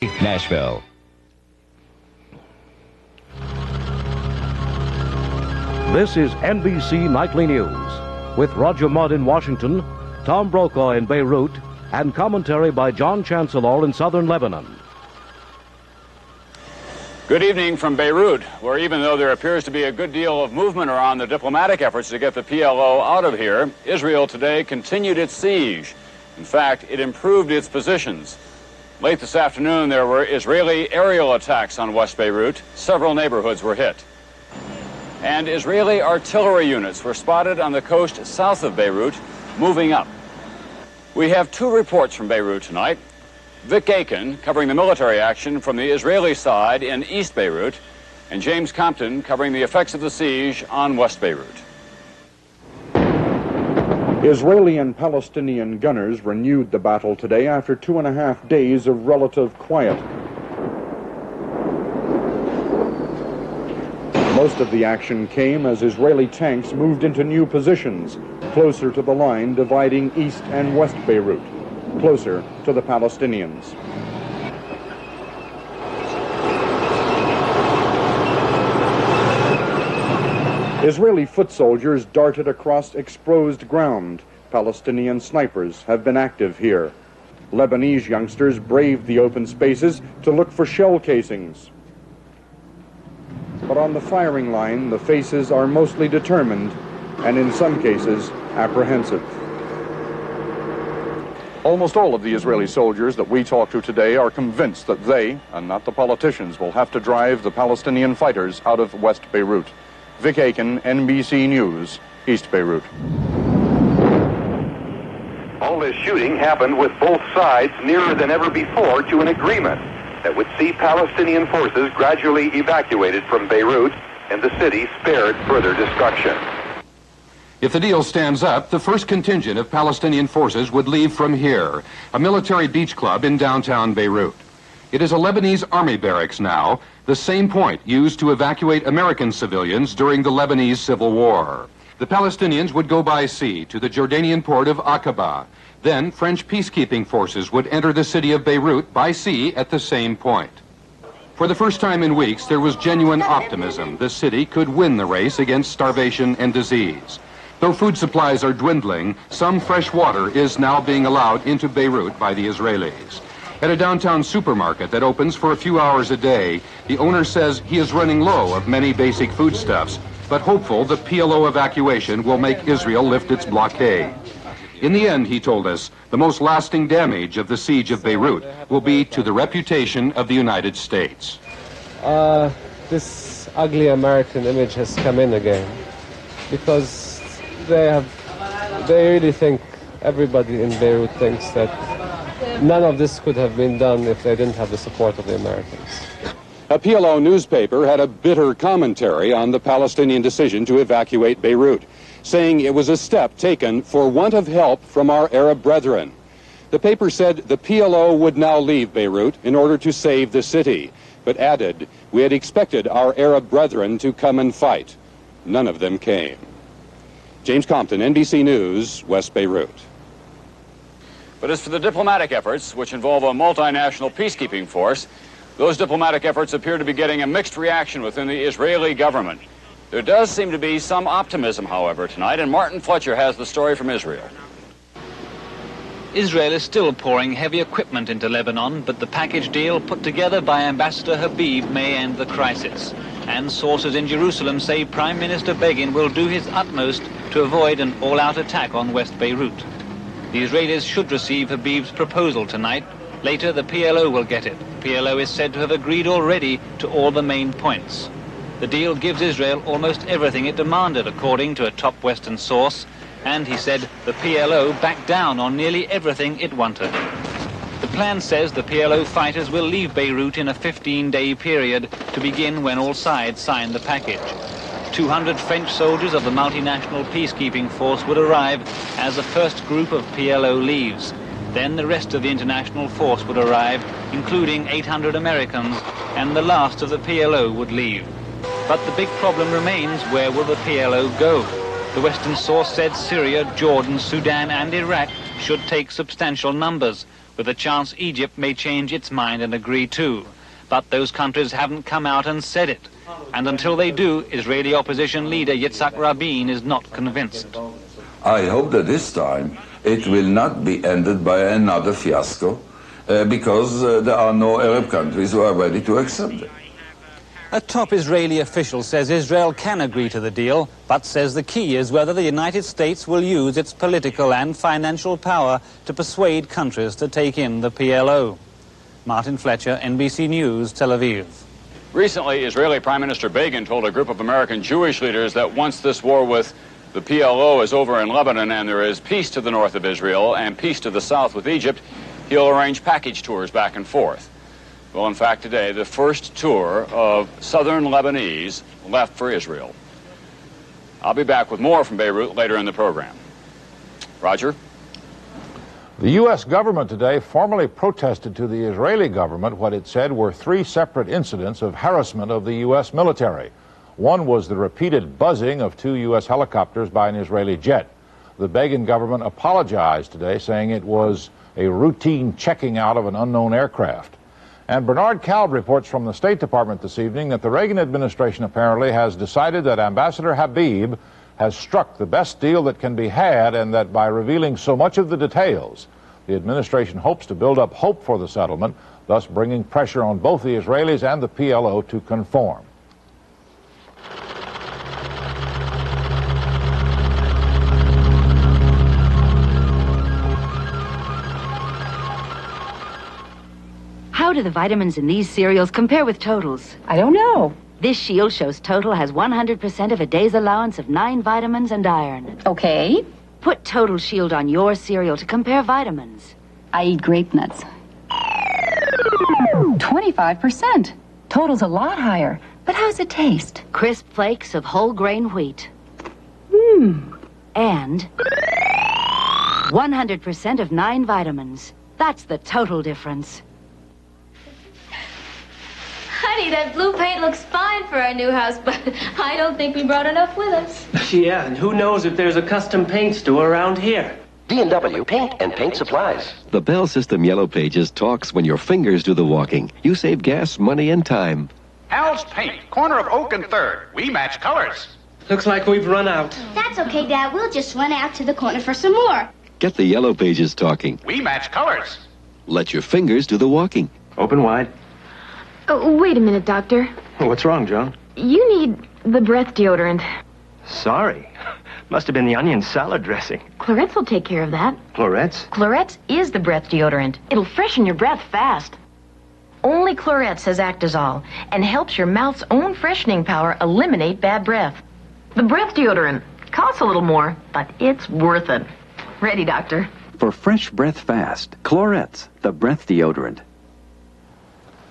Nashville. This is NBC Nightly News with Roger Mudd in Washington, Tom Brokaw in Beirut, and commentary by John Chancellor in southern Lebanon. Good evening from Beirut, where even though there appears to be a good deal of movement around the diplomatic efforts to get the PLO out of here, Israel today continued its siege. In fact, it improved its positions. Late this afternoon, there were Israeli aerial attacks on West Beirut. Several neighborhoods were hit. And Israeli artillery units were spotted on the coast south of Beirut, moving up. We have two reports from Beirut tonight. Vic Aiken covering the military action from the Israeli side in East Beirut, and James Compton covering the effects of the siege on West Beirut. Israeli and Palestinian gunners renewed the battle today after 2.5 days of relative quiet. Most of the action came as Israeli tanks moved into new positions, closer to the line dividing East and West Beirut, closer to the Palestinians. Israeli foot soldiers darted across exposed ground. Palestinian snipers have been active here. Lebanese youngsters braved the open spaces to look for shell casings. But on the firing line, the faces are mostly determined, and in some cases, apprehensive. Almost all of the Israeli soldiers that we talk to today are convinced that they, and not the politicians, will have to drive the Palestinian fighters out of West Beirut. Vic Aiken, NBC News, East Beirut. All this shooting happened with both sides nearer than ever before to an agreement that would see Palestinian forces gradually evacuated from Beirut and the city spared further destruction. If the deal stands up, the first contingent of Palestinian forces would leave from here, a military beach club in downtown Beirut. It is a Lebanese army barracks now, the same point used to evacuate American civilians during the Lebanese Civil War. The Palestinians would go by sea to the Jordanian port of Aqaba. Then French peacekeeping forces would enter the city of Beirut by sea at the same point. For the first time in weeks, there was genuine optimism. The city could win the race against starvation and disease. Though food supplies are dwindling, some fresh water is now being allowed into Beirut by the Israelis. At a downtown supermarket that opens for a few hours a day, the owner says he is running low of many basic foodstuffs, but hopeful the PLO evacuation will make Israel lift its blockade. In the end, he told us, the most lasting damage of the siege of Beirut will be to the reputation of the United States. This ugly American image has come in again, because they really think, everybody in Beirut thinks that none of this could have been done if they didn't have the support of the Americans. A PLO newspaper had a bitter commentary on the Palestinian decision to evacuate Beirut, saying it was a step taken for want of help from our Arab brethren. The paper said the PLO would now leave Beirut in order to save the city, but added, we had expected our Arab brethren to come and fight. None of them came. James Compton, NBC News, West Beirut. But as for the diplomatic efforts, which involve a multinational peacekeeping force, those diplomatic efforts appear to be getting a mixed reaction within the Israeli government. There does seem to be some optimism, however, tonight, and Martin Fletcher has the story from Israel. Israel is still pouring heavy equipment into Lebanon, but the package deal put together by Ambassador Habib may end the crisis. And sources in Jerusalem say Prime Minister Begin will do his utmost to avoid an all-out attack on West Beirut. The Israelis should receive Habib's proposal tonight. Later, the PLO will get it. The PLO is said to have agreed already to all the main points. The deal gives Israel almost everything it demanded, according to a top Western source, and he said the PLO backed down on nearly everything it wanted. The plan says the PLO fighters will leave Beirut in a 15-day period to begin when all sides sign the package. 200 French soldiers of the multinational peacekeeping force would arrive as the first group of PLO leaves. Then the rest of the international force would arrive, including 800 Americans, and the last of the PLO would leave. But the big problem remains, where will the PLO go? The Western source said Syria, Jordan, Sudan and Iraq should take substantial numbers, with a chance Egypt may change its mind and agree too. But those countries haven't come out and said it. And until they do, Israeli opposition leader Yitzhak Rabin is not convinced. I hope that this time it will not be ended by another fiasco, because there are no Arab countries who are ready to accept it. A top Israeli official says Israel can agree to the deal, but says the key is whether the United States will use its political and financial power to persuade countries to take in the PLO. Martin Fletcher, NBC News, Tel Aviv. Recently, Israeli Prime Minister Begin told a group of American Jewish leaders that once this war with the PLO is over in Lebanon and there is peace to the north of Israel and peace to the south with Egypt, he'll arrange package tours back and forth. Well, in fact, today, the first tour of southern Lebanese left for Israel. I'll be back with more from Beirut later in the program. Roger? The U.S. government today formally protested to the Israeli government what it said were 3 separate incidents of harassment of the U.S. military. One was the repeated buzzing of 2 U.S. helicopters by an Israeli jet. The Begin government apologized today, saying it was a routine checking out of an unknown aircraft. And Bernard Kalb reports from the State Department this evening that the Reagan administration apparently has decided that Ambassador Habib has struck the best deal that can be had, and that by revealing so much of the details, the administration hopes to build up hope for the settlement, thus bringing pressure on both the Israelis and the PLO to conform. How do the vitamins in these cereals compare with Total's? I don't know. This shield shows Total has 100% of a day's allowance of 9 vitamins and iron. Okay. Put Total Shield on your cereal to compare vitamins. I eat grape nuts. 25%. Total's a lot higher. But how's it taste? Crisp flakes of whole grain wheat. And 100% of 9 vitamins. That's the total difference. Honey, that blue paint looks fine for our new house, but I don't think we brought enough with us. Yeah, and who knows if there's a custom paint store around here. D&W Paint and Paint Supplies. The Bell System Yellow Pages talks when your fingers do the walking. You save gas, money, and time. Hal's Paint, corner of Oak and 3rd. We match colors. Looks like we've run out. That's okay, Dad. We'll just run out to the corner for some more. Get the Yellow Pages talking. We match colors. Let your fingers do the walking. Open wide. Oh, wait a minute, Doctor. What's wrong, Joan? You need the breath deodorant. Sorry. Must have been the onion salad dressing. Clorette's will take care of that. Clorette's? Clorette's is the breath deodorant. It'll freshen your breath fast. Only Clorette's has Actazol and helps your mouth's own freshening power eliminate bad breath. The breath deodorant costs a little more, but it's worth it. Ready, Doctor? For fresh breath fast, Clorette's, the breath deodorant.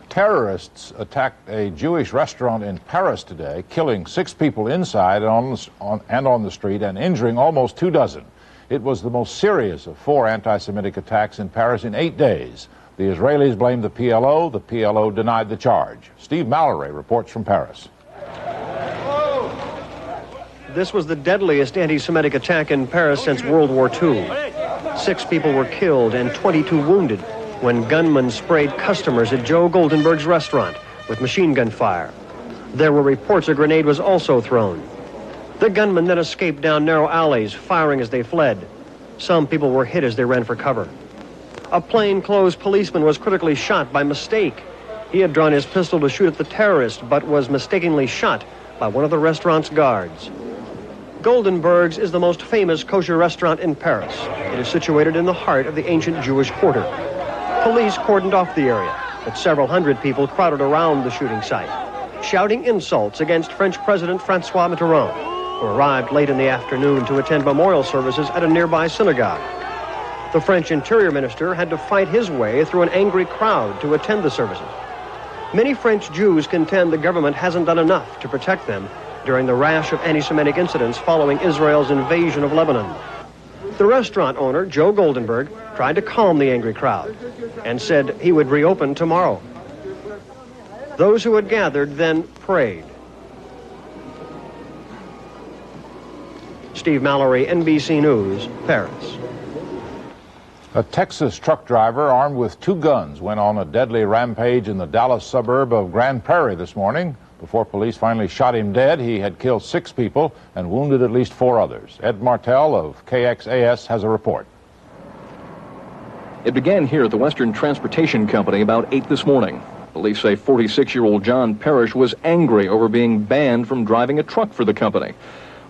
Terrorists attacked a Jewish restaurant in Paris today, killing 6 people inside and on the street and injuring almost 2 dozen. It was the most serious of 4 anti-Semitic attacks in Paris in 8 days. The Israelis blamed the PLO. The PLO denied the charge. Steve Mallory reports from Paris. This was the deadliest anti-Semitic attack in Paris since World War II. 6 people were killed and 22 wounded when gunmen sprayed customers at Joe Goldenberg's restaurant with machine gun fire. There were reports a grenade was also thrown. The gunmen then escaped down narrow alleys, firing as they fled. Some people were hit as they ran for cover. A plainclothes policeman was critically shot by mistake. He had drawn his pistol to shoot at the terrorist, but was mistakenly shot by one of the restaurant's guards. Goldenberg's is the most famous kosher restaurant in Paris. It is situated in the heart of the ancient Jewish quarter. Police cordoned off the area, but several hundred people crowded around the shooting site, shouting insults against French President Francois Mitterrand, who arrived late in the afternoon to attend memorial services at a nearby synagogue. The French Interior Minister had to fight his way through an angry crowd to attend the services. Many French Jews contend the government hasn't done enough to protect them during the rash of anti-Semitic incidents following Israel's invasion of Lebanon. The restaurant owner, Joe Goldenberg, tried to calm the angry crowd and said he would reopen tomorrow. Those who had gathered then prayed. Steve Mallory, NBC News, Paris. A Texas truck driver armed with 2 guns went on a deadly rampage in the Dallas suburb of Grand Prairie this morning. Before police finally shot him dead, he had killed 6 people and wounded at least 4 others. Ed Martell of KXAS has a report. It began here at the Western Transportation Company about 8 this morning. Police say 46-year-old John Parrish was angry over being banned from driving a truck for the company.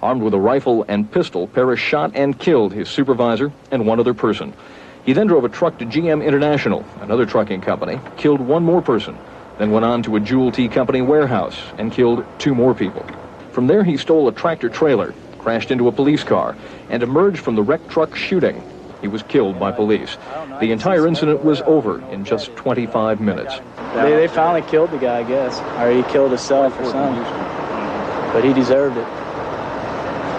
Armed with a rifle and pistol, Parrish shot and killed his supervisor and 1 other person. He then drove a truck to GM International, another trucking company, killed 1 more person, then went on to a Jewel T Company warehouse and killed 2 more people. From there, he stole a tractor-trailer, crashed into a police car, and emerged from the wrecked truck shooting. He was killed by police. The entire incident was over in just 25 minutes. They finally killed the guy, I guess, or he killed himself or something. But he deserved it.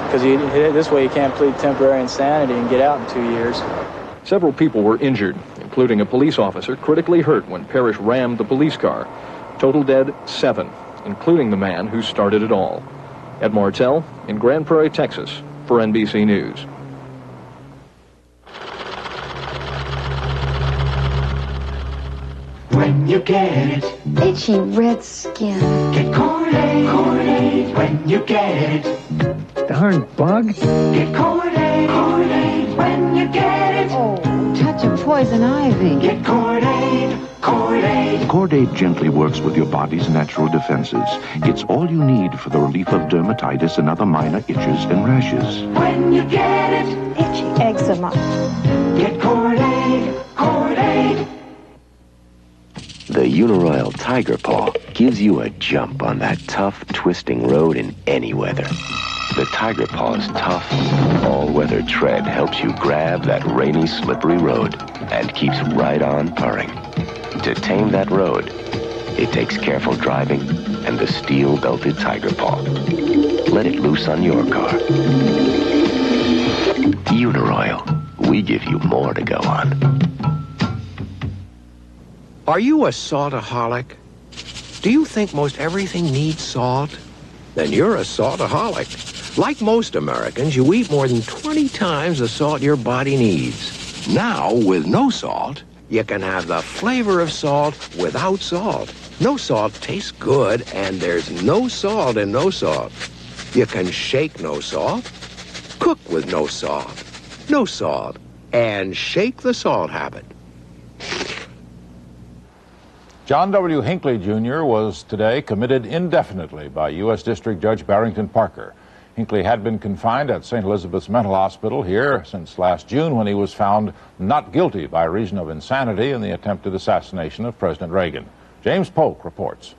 Because this way he can't plead temporary insanity and get out in 2 years. Several people were injured, including a police officer critically hurt when Parrish rammed the police car. Total dead 7, including the man who started it all. Ed Martell in Grand Prairie, Texas, for NBC News. When you get it, itchy red skin. Get Cordaid, Cordaid. When you get it, darn bug. Get Cordaid, Cordaid. When you get it, oh, touch of poison ivy. Get Cordaid, Cordaid. Cordaid gently works with your body's natural defenses. It's all you need for the relief of dermatitis and other minor itches and rashes. When you get it, itchy eczema. Get Cordaid, Cordaid. The Uniroyal Tiger Paw gives you a jump on that tough, twisting road in any weather. The Tiger Paw's tough, all-weather tread helps you grab that rainy, slippery road and keeps right on purring. To tame that road, it takes careful driving and the steel-belted Tiger Paw. Let it loose on your car. Uniroyal, we give you more to go on. Are you a saltaholic? Do you think most everything needs salt? Then you're a saltaholic. Like most Americans, you eat more than 20 times the salt your body needs. Now, with no salt, you can have the flavor of salt without salt. No salt tastes good, and there's no salt in no salt. You can shake no salt, cook with no salt, and shake the salt habit. John W. Hinckley, Jr. was today committed indefinitely by U.S. District Judge Barrington Parker. Hinckley had been confined at St. Elizabeth's Mental Hospital here since last June when he was found not guilty by reason of insanity in the attempted assassination of President Reagan. James Polk reports.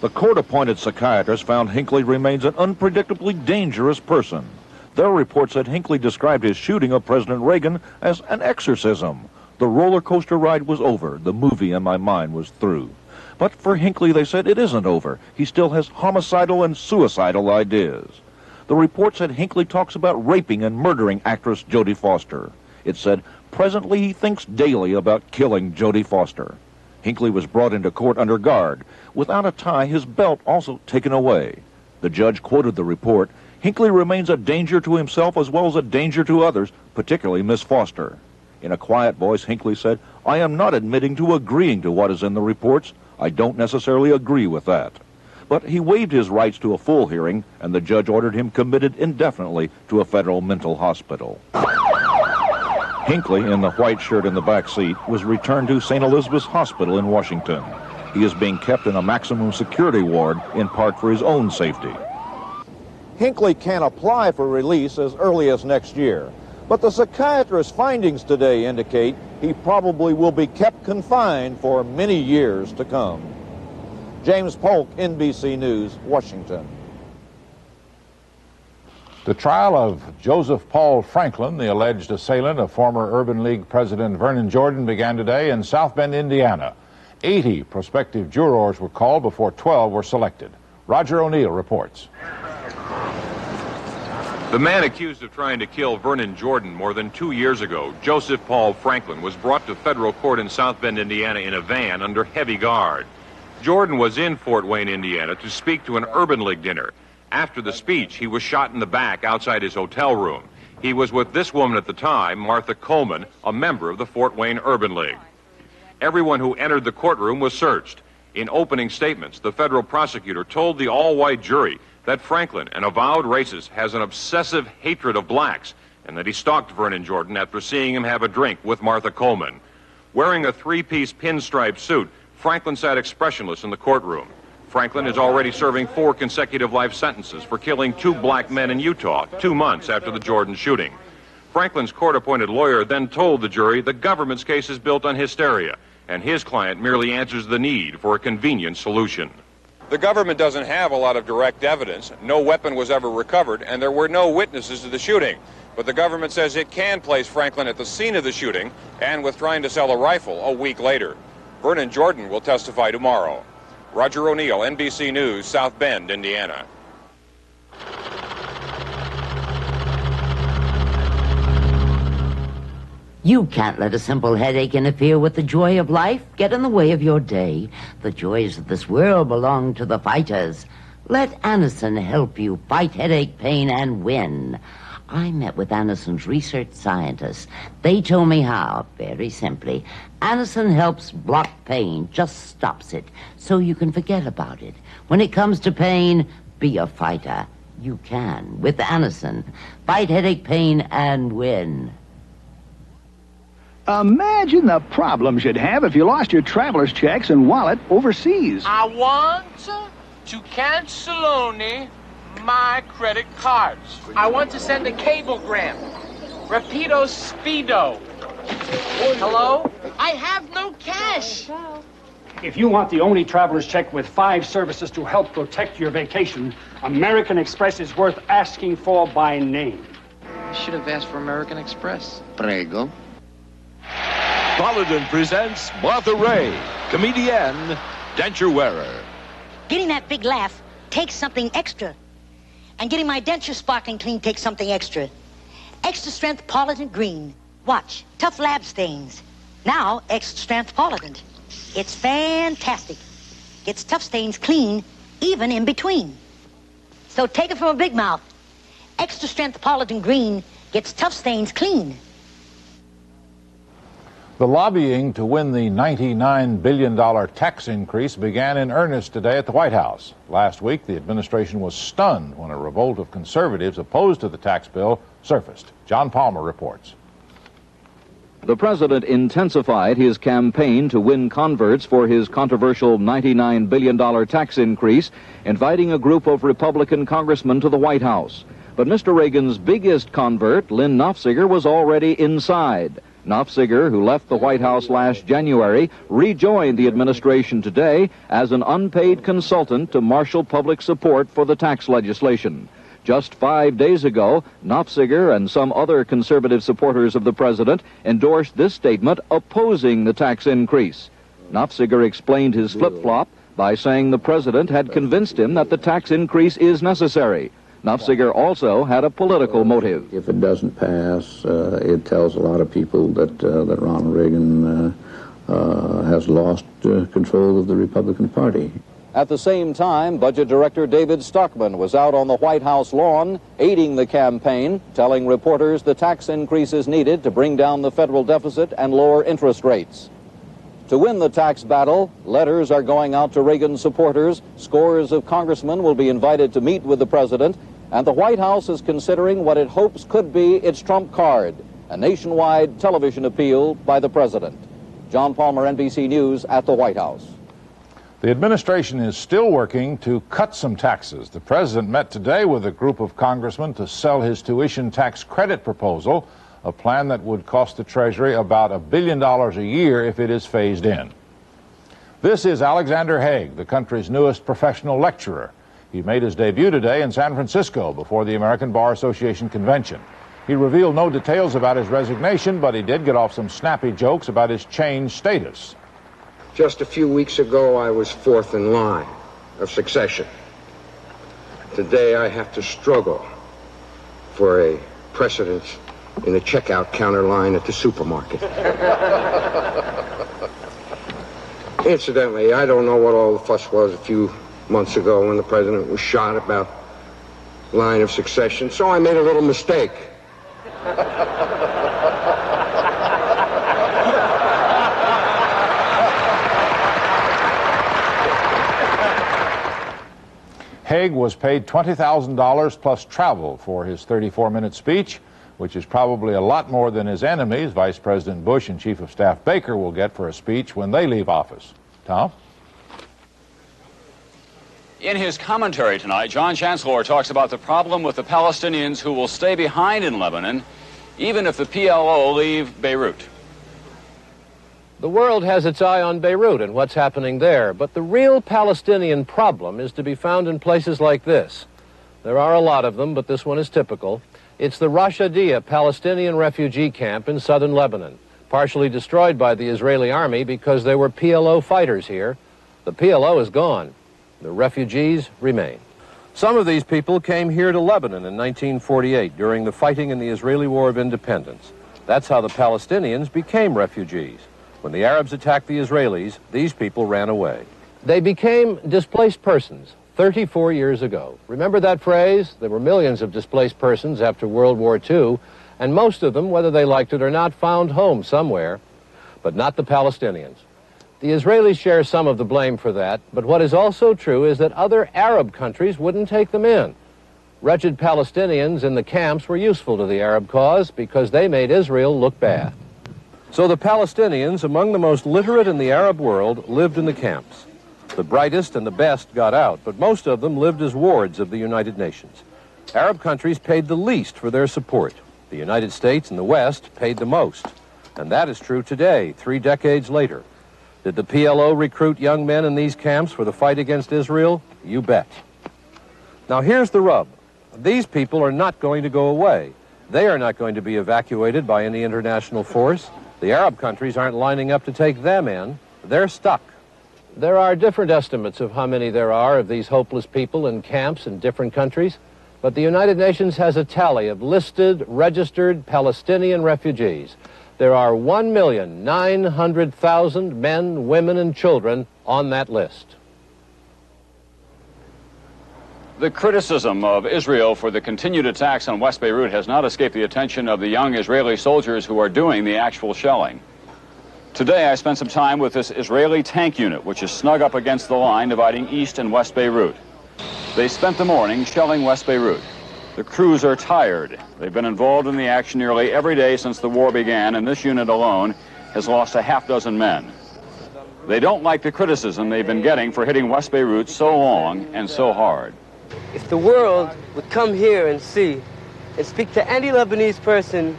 The court-appointed psychiatrist found Hinckley remains an unpredictably dangerous person. Their report said Hinckley described his shooting of President Reagan as an exorcism. The roller coaster ride was over. The movie in my mind was through. But for Hinckley, they said it isn't over. He still has homicidal and suicidal ideas. The report said Hinckley talks about raping and murdering actress Jodie Foster. It said, presently he thinks daily about killing Jodie Foster. Hinckley was brought into court under guard. Without a tie, his belt also taken away. The judge quoted the report. Hinckley remains a danger to himself as well as a danger to others, particularly Miss Foster. In a quiet voice, Hinckley said, I am not admitting to agreeing to what is in the reports. I don't necessarily agree with that. But he waived his rights to a full hearing, and the judge ordered him committed indefinitely to a federal mental hospital. Hinckley, in the white shirt in the back seat, was returned to St. Elizabeth's Hospital in Washington. He is being kept in a maximum security ward, in part for his own safety. Hinckley can apply for release as early as next year. But the psychiatrist's findings today indicate he probably will be kept confined for many years to come. James Polk, NBC News, Washington. The trial of Joseph Paul Franklin, the alleged assailant of former Urban League President Vernon Jordan, began today in South Bend, Indiana. 80 prospective jurors were called before 12 were selected. Roger O'Neill reports. The man accused of trying to kill Vernon Jordan more than 2 years ago, Joseph Paul Franklin, was brought to federal court in South Bend, Indiana in a van under heavy guard. Jordan was in Fort Wayne, Indiana to speak to an Urban League dinner. After the speech, he was shot in the back outside his hotel room. He was with this woman at the time, Martha Coleman, a member of the Fort Wayne Urban League. Everyone who entered the courtroom was searched. In opening statements, the federal prosecutor told the all-white jury that Franklin, an avowed racist, has an obsessive hatred of blacks, and that he stalked Vernon Jordan after seeing him have a drink with Martha Coleman. Wearing a three-piece pinstripe suit, Franklin sat expressionless in the courtroom. Franklin is already serving 4 consecutive life sentences for killing 2 black men in Utah 2 months after the Jordan shooting. Franklin's court-appointed lawyer then told the jury the government's case is built on hysteria, and his client merely answers the need for a convenient solution. The government doesn't have a lot of direct evidence. No weapon was ever recovered, and there were no witnesses to the shooting. But the government says it can place Franklin at the scene of the shooting and with trying to sell a rifle a week later. Vernon Jordan will testify tomorrow. Roger O'Neill, NBC News, South Bend, Indiana. You can't let a simple headache interfere with the joy of life, get in the way of your day. The joys of this world belong to the fighters. Let Anacin help you fight headache pain and win. I met with Anacin's research scientists. They told me how, very simply. Anacin helps block pain, just stops it, so you can forget about it. When it comes to pain, be a fighter. You can, with Anacin. Fight headache pain and win. Imagine the problems you'd have if you lost your traveler's checks and wallet overseas. I want to cancel only my credit cards. I want to send a cablegram. Rapido Speedo. Hello? I have no cash. If you want the only traveler's check with 5 services to help protect your vacation, American Express is worth asking for by name. I should have asked for American Express. Prego. Paladin presents Martha Ray, comedienne, denture wearer. Getting that big laugh takes something extra. And getting my denture sparkling clean takes something extra. Extra strength Paladin Green. Watch, tough lab stains. Now, extra strength Paladin. It's fantastic. Gets tough stains clean, even in between. So take it from a big mouth. Extra strength Paladin Green gets tough stains clean. The lobbying to win the $99 billion tax increase began in earnest today at the White House. Last week, the administration was stunned when a revolt of conservatives opposed to the tax bill surfaced. John Palmer reports. The president intensified his campaign to win converts for his controversial $99 billion tax increase, inviting a group of Republican congressmen to the White House. But Mr. Reagan's biggest convert, Lynn Nofziger, was already inside. Nofziger, who left the White House last January, rejoined the administration today as an unpaid consultant to marshal public support for the tax legislation. Just 5 days ago, Nofziger and some other conservative supporters of the president endorsed this statement opposing the tax increase. Nofziger explained his flip-flop by saying the president had convinced him that the tax increase is necessary. Nofziger also had a political motive. If it doesn't pass, it tells a lot of people that Ronald Reagan has lost control of the Republican Party. At the same time, Budget Director David Stockman was out on the White House lawn, aiding the campaign, telling reporters the tax increase is needed to bring down the federal deficit and lower interest rates. To win the tax battle, letters are going out to Reagan supporters, scores of congressmen will be invited to meet with the president, and the White House is considering what it hopes could be its trump card, a nationwide television appeal by the president. John Palmer, NBC News, at the White House. The administration is still working to cut some taxes. The president met today with a group of congressmen to sell his tuition tax credit proposal, a plan that would cost the Treasury about $1 billion a year if it is phased in. This is Alexander Haig, the country's newest professional lecturer. He made his debut today in San Francisco before the American Bar Association convention. He revealed no details about his resignation, but he did get off some snappy jokes about his changed status. Just a few weeks ago, I was fourth in line of succession. Today, I have to struggle for a precedence in the checkout counter line at the supermarket. Incidentally, I don't know what all the fuss was a few months ago when the president was shot about line of succession, so I made a little mistake. Haig was paid $20,000 plus travel for his 34-minute speech, which is probably a lot more than his enemies, Vice President Bush and Chief of Staff Baker, will get for a speech when they leave office. Tom? In his commentary tonight, John Chancellor talks about the problem with the Palestinians who will stay behind in Lebanon, even if the PLO leave Beirut. The world has its eye on Beirut and what's happening there, but the real Palestinian problem is to be found in places like this. There are a lot of them, but this one is typical. It's the Rashadiyah Palestinian refugee camp in southern Lebanon, partially destroyed by the Israeli army because there were PLO fighters here. The PLO is gone. The refugees remain. Some of these people came here to Lebanon in 1948 during the fighting in the Israeli War of Independence. That's how the Palestinians became refugees. When the Arabs attacked the Israelis, these people ran away. They became displaced persons 34 years ago. Remember that phrase? There were millions of displaced persons after World War II, and most of them, whether they liked it or not, found home somewhere, but not the Palestinians. The Israelis share some of the blame for that, but what is also true is that other Arab countries wouldn't take them in. Wretched Palestinians in the camps were useful to the Arab cause because they made Israel look bad. So the Palestinians, among the most literate in the Arab world, lived in the camps. The brightest and the best got out, but most of them lived as wards of the United Nations. Arab countries paid the least for their support. The United States and the West paid the most. And that is true today, 3 decades later. Did the PLO recruit young men in these camps for the fight against Israel? You bet. Now here's the rub. These people are not going to go away. They are not going to be evacuated by any international force. The Arab countries aren't lining up to take them in. They're stuck. There are different estimates of how many there are of these hopeless people in camps in different countries, but the United Nations has a tally of listed, registered Palestinian refugees. There are 1,900,000 men, women, and children on that list. The criticism of Israel for the continued attacks on West Beirut has not escaped the attention of the young Israeli soldiers who are doing the actual shelling. Today I spent some time with this Israeli tank unit, which is snug up against the line dividing East and West Beirut. They spent the morning shelling West Beirut. The crews are tired. They've been involved in the action nearly every day since the war began, and this unit alone has lost a half-dozen men. They don't like the criticism they've been getting for hitting West Beirut so long and so hard. If the world would come here and see and speak to any Lebanese person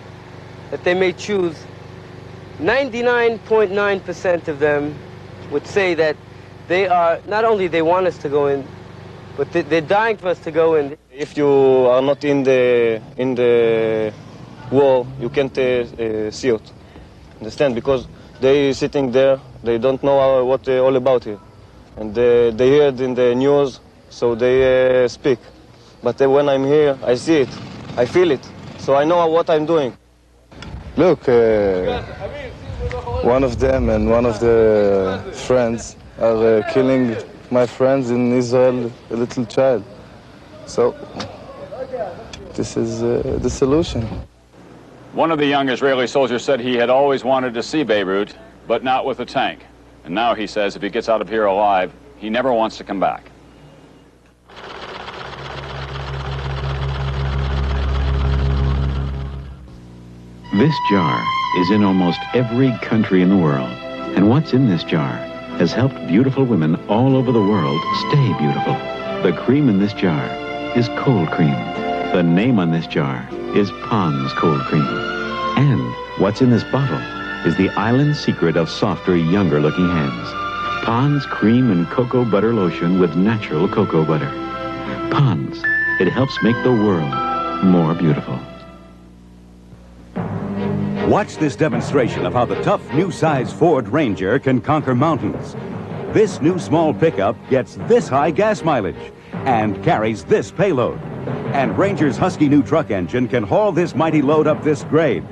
that they may choose, 99.9% of them would say that they are, not only they want us to go in, but they're dying for us to go in. If you are not in the war, you can't see it. Understand? Because they sitting there, they don't know what all about here. And they heard in the news, so they speak. But when I'm here, I see it, I feel it, so I know what I'm doing. Look, one of them and one of the friends are killing my friends in Israel, a little child. So this is the solution. One of the young Israeli soldiers said he had always wanted to see Beirut, but not with a tank. And now he says if he gets out of here alive, he never wants to come back. This jar is in almost every country in the world. And what's in this jar has helped beautiful women all over the world stay beautiful. The cream in this jar is cold cream. The name on this jar is Pond's Cold Cream. And what's in this bottle is the island secret of softer, younger-looking hands. Pond's Cream and Cocoa Butter Lotion with natural cocoa butter. Pond's. It helps make the world more beautiful. Watch this demonstration of how the tough new size Ford Ranger can conquer mountains. This new small pickup gets this high gas mileage and carries this payload. And Ranger's husky new truck engine can haul this mighty load up this grade.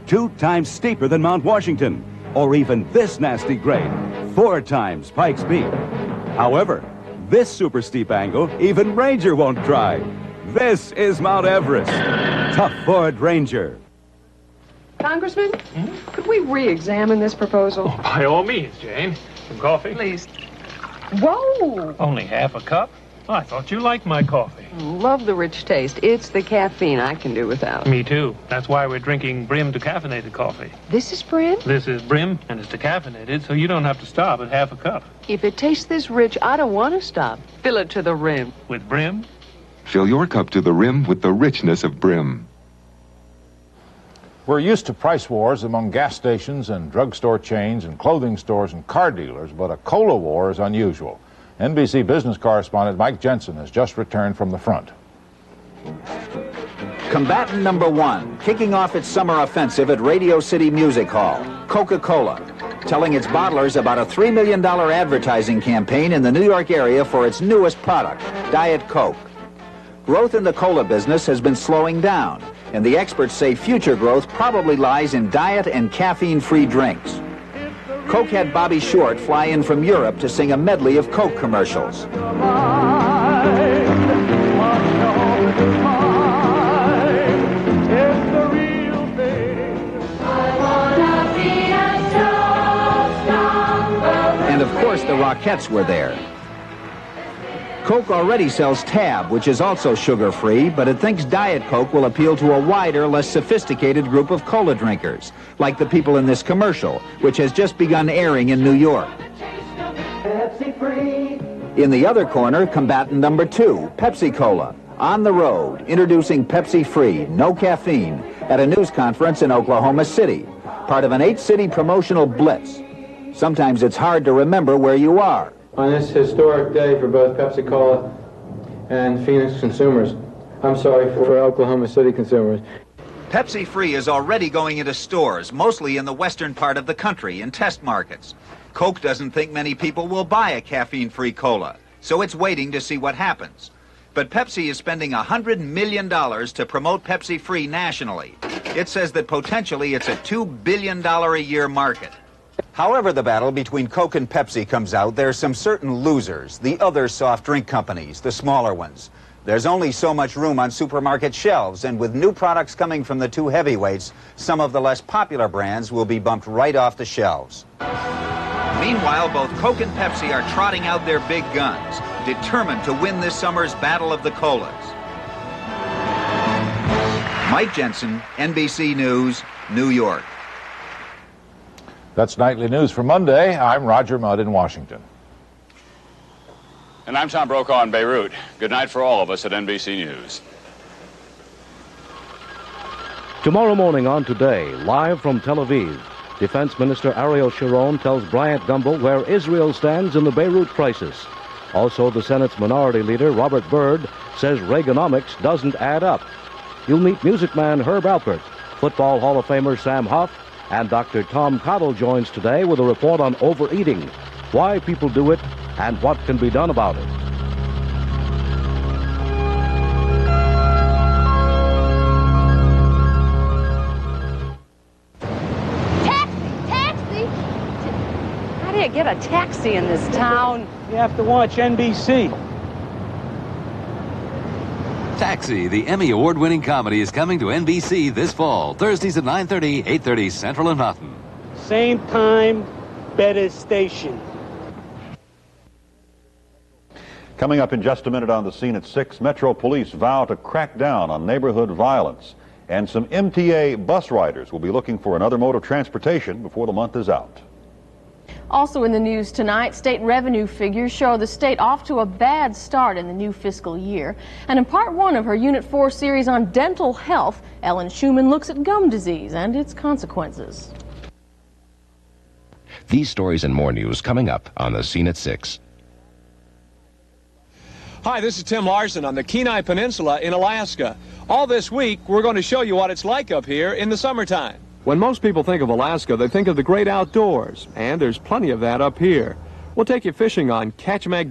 2 times steeper than Mount Washington, or even this nasty grade, 4 times Pikes Peak. However, this super steep angle, even Ranger won't try. This is Mount Everest. Tough Ford Ranger. Congressman, could we re-examine this proposal? By all means, Jane. Some coffee? Please. Whoa! Only half a cup. I thought you liked my coffee. Love the rich taste. It's the caffeine I can do without. Me too. That's why we're drinking Brim decaffeinated coffee. This is Brim? This is Brim, and it's decaffeinated, so you don't have to stop at half a cup. If it tastes this rich, I don't want to stop. Fill it to the rim. With Brim? Fill your cup to the rim with the richness of Brim. We're used to price wars among gas stations and drugstore chains and clothing stores and car dealers, but a cola war is unusual. NBC business correspondent Mike Jensen has just returned from the front. Combatant number one, kicking off its summer offensive at Radio City Music Hall, Coca-Cola, telling its bottlers about a $3 million advertising campaign in the New York area for its newest product, Diet Coke. Growth in the cola business has been slowing down, and the experts say future growth probably lies in diet and caffeine-free drinks. Coke had Bobby Short fly in from Europe to sing a medley of Coke commercials. And of course the Rockettes were there. Coke already sells Tab, which is also sugar-free, but it thinks Diet Coke will appeal to a wider, less sophisticated group of cola drinkers, like the people in this commercial, which has just begun airing in New York. In the other corner, combatant number two, Pepsi Cola, on the road, introducing Pepsi Free, no caffeine, at a news conference in Oklahoma City, part of an 8-city promotional blitz. Sometimes it's hard to remember where you are. On this historic day for both Pepsi Cola and Phoenix consumers, I'm sorry, for Oklahoma City consumers. Pepsi Free is already going into stores, mostly in the western part of the country, in test markets. Coke doesn't think many people will buy a caffeine-free cola, so it's waiting to see what happens. But Pepsi is spending $100 million to promote Pepsi Free nationally. It says that potentially it's a $2 billion a year market. However the battle between Coke and Pepsi comes out, there are some certain losers, the other soft drink companies, the smaller ones. There's only so much room on supermarket shelves, and with new products coming from the two heavyweights, some of the less popular brands will be bumped right off the shelves. Meanwhile, both Coke and Pepsi are trotting out their big guns, determined to win this summer's battle of the colas. Mike Jensen, NBC News, New York. That's Nightly News for Monday. I'm Roger Mudd in Washington. And I'm Tom Brokaw in Beirut. Good night for all of us at NBC News. Tomorrow morning on Today, live from Tel Aviv, Defense Minister Ariel Sharon tells Bryant Gumbel where Israel stands in the Beirut crisis. Also, the Senate's minority leader, Robert Byrd, says Reaganomics doesn't add up. You'll meet music man Herb Alpert, Football Hall of Famer Sam Huff, and Dr. Tom Cottle joins today with a report on overeating, why people do it, and what can be done about it. Taxi! How do you get a taxi in this town? You have to watch NBC. Taxi, the Emmy award-winning comedy, is coming to NBC this fall, Thursdays at 9:30, 8:30 Central and Mountain. Same time, better station. Coming up in just a minute on The Scene at 6, Metro Police vow to crack down on neighborhood violence. And some MTA bus riders will be looking for another mode of transportation before the month is out. Also in the news tonight, state revenue figures show the state off to a bad start in the new fiscal year. And in part one of her Unit 4 series on dental health, Ellen Schumann looks at gum disease and its consequences. These stories and more news coming up on The Scene at 6. Hi, this is Tim Larson on the Kenai Peninsula in Alaska. All this week, we're going to show you what it's like up here in the summertime. When most people think of Alaska, they think of the great outdoors, and there's plenty of that up here. We'll take you fishing on Katchimack